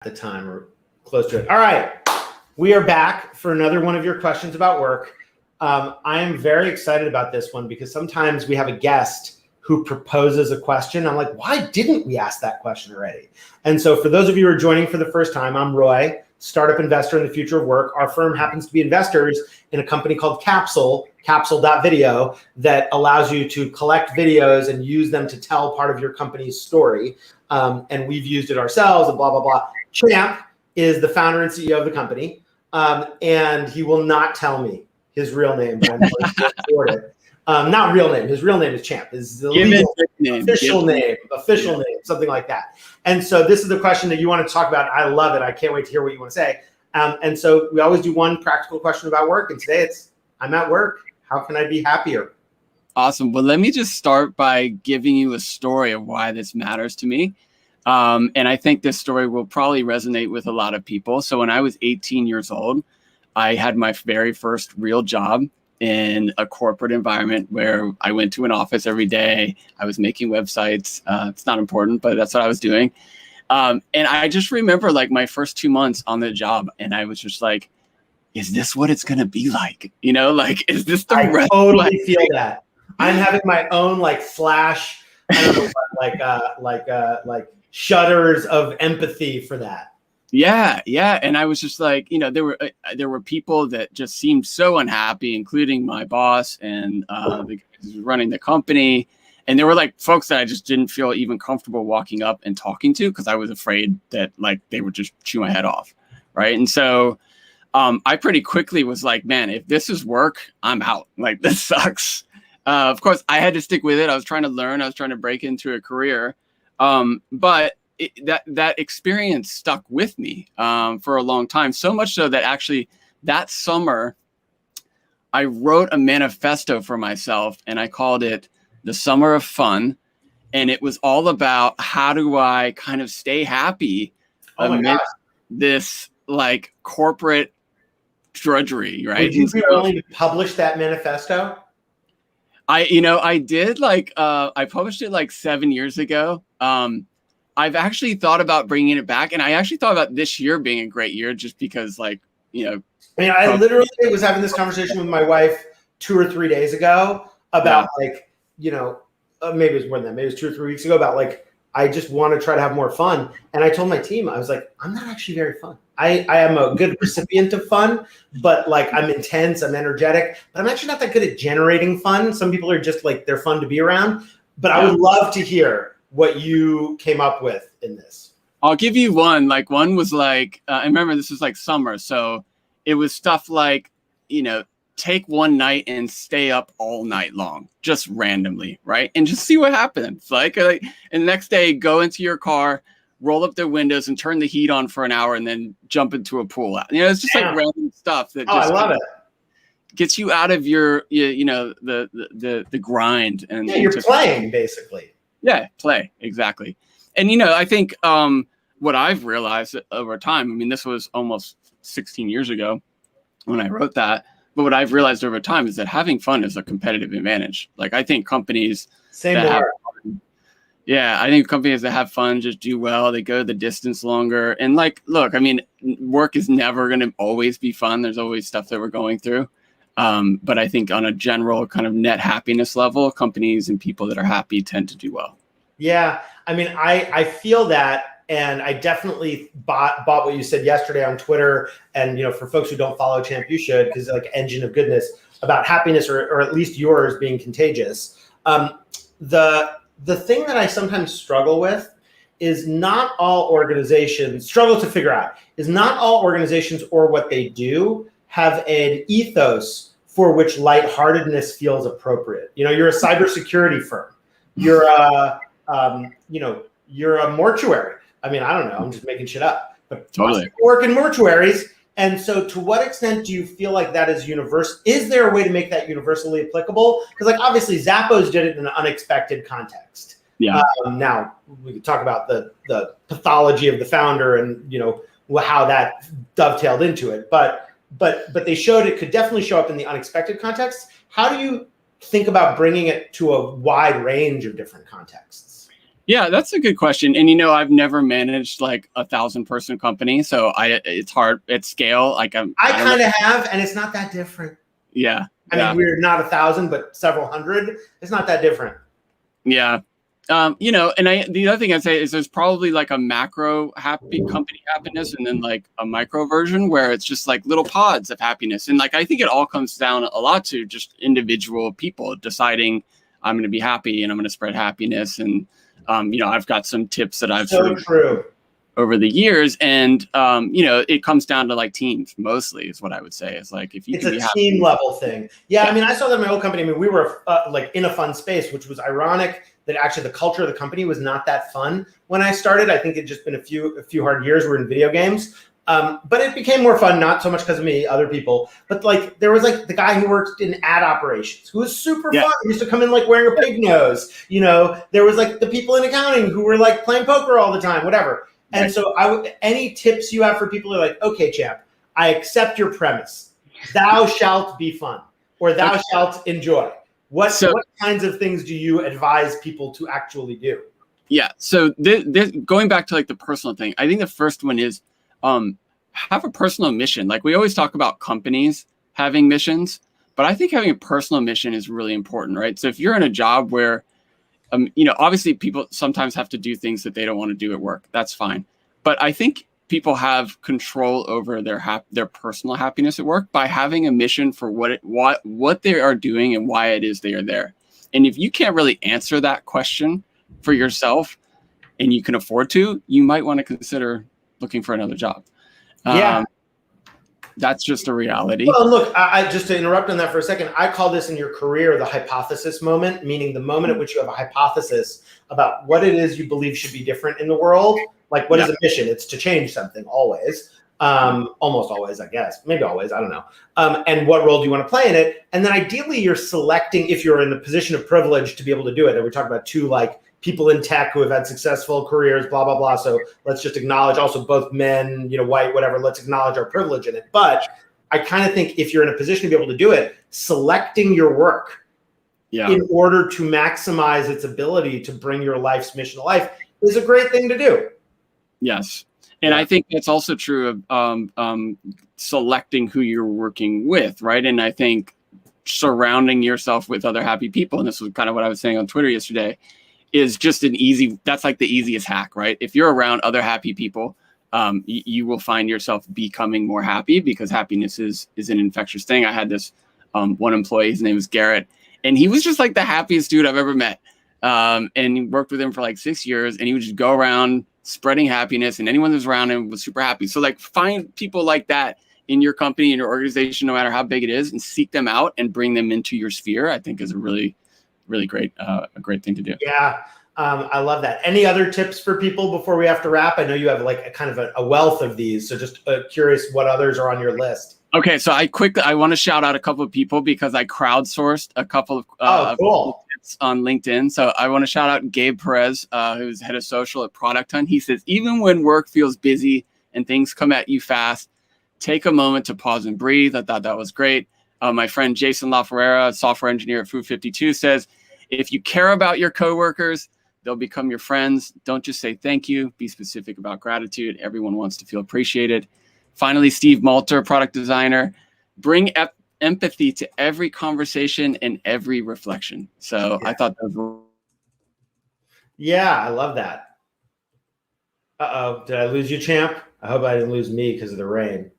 the time or close to it. All right, we are back for another one of your questions about work. I am very excited about this one because sometimes we have a guest who proposes a question. I'm like, why didn't we ask that question already? And so for those of you who are joining for the first time, I'm Roy, startup investor in the future of work. Our firm happens to be investors in a company called Capsule, Capsule.video, that allows you to collect videos and use them to tell part of your company's story. And we've used it ourselves and blah, blah, blah. Champ is the founder and CEO of the company. And he will not tell me his real name, but I'm going to record it. Not real name. His real name is Champ. Is the legal name, official name, something like that. And so this is the question that you want to talk about. I love it. I can't wait to hear what you want to say. And so we always do one practical question about work. And today it's, I'm at work. How can I be happier? Awesome. Well, let me just start by giving you a story of why this matters to me. And I think this story will probably resonate with a lot of people. So when I was 18 years old, I had my very first real job in a corporate environment where I went to an office every day. I was making websites. It's not important, but that's what I was doing. And I just remember like my first 2 months on the job, and I was just like, is this what it's going to be like? You know, like, is this the I totally feel that. I'm having my own like flash, I don't know, like shudders of empathy for that. Yeah. And I was just like, you know, there were people that just seemed so unhappy, including my boss and the guy who was running the company. And there were like folks that I just didn't feel even comfortable walking up and talking to because I was afraid that like they would just chew my head off. Right. And so I pretty quickly was like, man, if this is work, I'm out. Like, this sucks. Of course, I had to stick with it. I was trying to learn. I was trying to break into a career. But that experience stuck with me for a long time. So much so that actually that summer, I wrote a manifesto for myself and I called it The Summer of Fun. And it was all about how do I kind of stay happy amidst this like corporate drudgery, right? Would you be willing to publish that manifesto? I did like, I published it like 7 years ago. I've actually thought about bringing it back, and I actually thought about this year being a great year just because like, you know. I mean, I literally was having this conversation with my wife 2 or 3 days ago about like, you know, maybe it was more than that, maybe it was 2 or 3 weeks ago about like, I just want to try to have more fun. And I told my team, I was like, I'm not actually very fun. I am a good recipient of fun, but like I'm intense, I'm energetic, but I'm actually not that good at generating fun. Some people are just like, they're fun to be around, but I would love to hear what you came up with in this. I'll give you one. Like one was like, I remember this was like summer. So it was stuff like, you know, take one night and stay up all night long, just randomly, right? And just see what happens. Like and the next day, go into your car, roll up the windows and turn the heat on for an hour and then jump into a pool. You know, it's just like random stuff that just I love it. Gets you out of your, you know, the grind. And you're just playing basically. Yeah, play. Exactly. And, you know, I think what I've realized over time, I mean, this was almost 16 years ago when I wrote that. But what I've realized over time is that having fun is a competitive advantage. Like, I think companies I think companies that have fun just do well. They go the distance longer. And like, look, I mean, work is never going to always be fun. There's always stuff that we're going through. But I think on a general kind of net happiness level, companies and people that are happy tend to do well. Yeah. I mean, I feel that. And I definitely bought what you said yesterday on Twitter. And, you know, for folks who don't follow Champ, you should, because like engine of goodness about happiness or at least yours being contagious. The thing that I sometimes struggle with is not all organizations struggle to figure out is not all organizations or what they do have an ethos for which lightheartedness feels appropriate. You know, you're a cybersecurity firm. You're you're a mortuary. I mean, I don't know. I'm just making shit up. But totally work in mortuaries. And so to what extent do you feel like that is universal? Is there a way to make that universally applicable? Because like obviously Zappos did it in an unexpected context. Yeah. Now we could talk about the pathology of the founder and, you know, how that dovetailed into it. But they showed it could definitely show up in the unexpected context. How do you think about bringing it to a wide range of different contexts? Yeah, that's a good question. And I've never managed like 1,000-person company, so it's hard at scale. Like I I don't know. kind of have, and it's not that different. Yeah, I mean, we're not 1,000, but several hundred. It's not that different. yeah. And the other thing I'd say is there's probably like a macro happy company happiness and then like a micro version where it's just like little pods of happiness. And like I think it all comes down a lot to just individual people deciding I'm going to be happy and I'm going to spread happiness. And I've got some tips that I've So true. over the years, and it comes down to like teams mostly is what I would say. It's like if you it's can a be happy, team level thing. Yeah, I mean, I saw that in my old company. I mean, we were like in a fun space, which was ironic that actually the culture of the company was not that fun when I started. I think it'd just been a few hard years. We're in video games. But it became more fun, not so much because of me, other people, but like there was like the guy who worked in ad operations who was super fun. He used to come in like wearing a pig nose. There was like the people in accounting who were like playing poker all the time, whatever. And so any tips you have for people who are like, okay, champ, I accept your premise. Thou shalt be fun, or thou shalt enjoy. What kinds of things do you advise people to actually do? Yeah. So this going back to like the personal thing, I think the first one is have a personal mission. Like we always talk about companies having missions, but I think having a personal mission is really important, right? So if you're in a job where, obviously people sometimes have to do things that they don't want to do at work. That's fine. But I think people have control over their personal happiness at work by having a mission for what they are doing and why it is they are there. And if you can't really answer that question for yourself and you can afford to, you might want to consider looking for another job. Yeah. That's just a reality. Well, look, I just to interrupt on that for a second, I call this in your career the hypothesis moment, meaning the moment at which you have a hypothesis about what it is you believe should be different in the world. Like, what is a mission? It's to change something always, almost always, I guess, maybe always, I don't know. And what role do you want to play in it? And then ideally you're selecting, if you're in a position of privilege to be able to do it. And we talked about two like people in tech who have had successful careers, blah, blah, blah. So let's just acknowledge also both men, white, whatever, let's acknowledge our privilege in it. But I kind of think if you're in a position to be able to do it, selecting your work in order to maximize its ability to bring your life's mission to life is a great thing to do. Yes. And I think that's also true of selecting who you're working with, right? And I think surrounding yourself with other happy people, and this was kind of what I was saying on Twitter yesterday, is just that's like the easiest hack, right? If you're around other happy people, you will find yourself becoming more happy because happiness is an infectious thing. I had this one employee, his name was Garrett, and he was just like the happiest dude I've ever met. And worked with him for like 6 years, and he would just go around spreading happiness, and anyone that was around him was super happy. So like find people like that in your company, in your organization, no matter how big it is, and seek them out and bring them into your sphere, I think is a really great, a great thing to do. Yeah. I love that. Any other tips for people before we have to wrap? I know you have like a kind of a wealth of these. So just curious what others are on your list. Okay. So I want to shout out a couple of people because I crowdsourced a couple of cool tips on LinkedIn. So I want to shout out Gabe Perez, who's head of social at Product Hunt. He says, even when work feels busy and things come at you fast, take a moment to pause and breathe. I thought that was great. My friend Jason LaFerrera, software engineer at Food 52, says, if you care about your coworkers, they'll become your friends. Don't just say thank you. Be specific about gratitude. Everyone wants to feel appreciated. Finally, Steve Malter, product designer, bring empathy to every conversation and every reflection. So I thought that was. Yeah, I love that. Uh-oh, did I lose you, champ? I hope I didn't lose me because of the rain.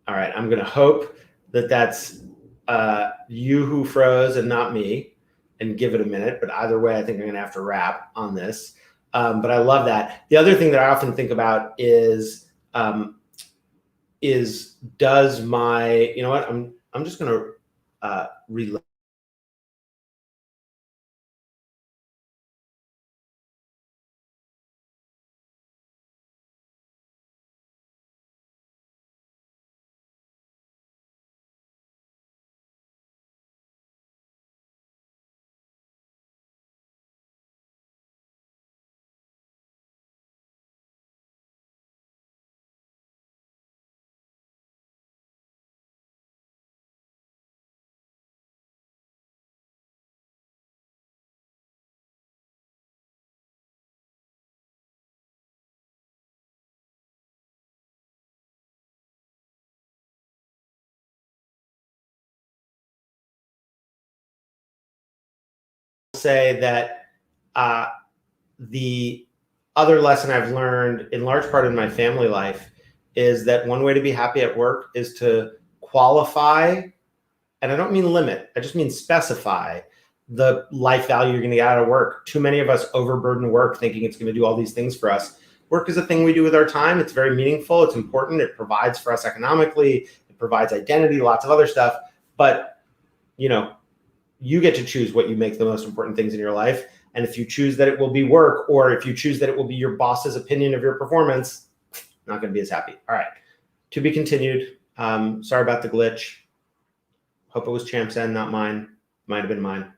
All right, I'm going to hope that that's you who froze and not me, and give it a minute. But either way, I think I'm going to have to wrap on this. But I love that. The other thing that I often think about is does my, you know what? I'm just going to reload. say that the other lesson I've learned in large part in my family life is that one way to be happy at work is to qualify, and I don't mean limit, I just mean specify the life value you're going to get out of work. Too many of us overburden work thinking it's going to do all these things for us. Work is a thing we do with our time. It's very meaningful. It's important. It provides for us economically. It provides identity, lots of other stuff. But, you know, you get to choose what you make the most important things in your life. And if you choose that it will be work, or if you choose that it will be your boss's opinion of your performance, not going to be as happy. All right. To be continued. Sorry about the glitch. Hope it was Champ's end, not mine. Might have been mine.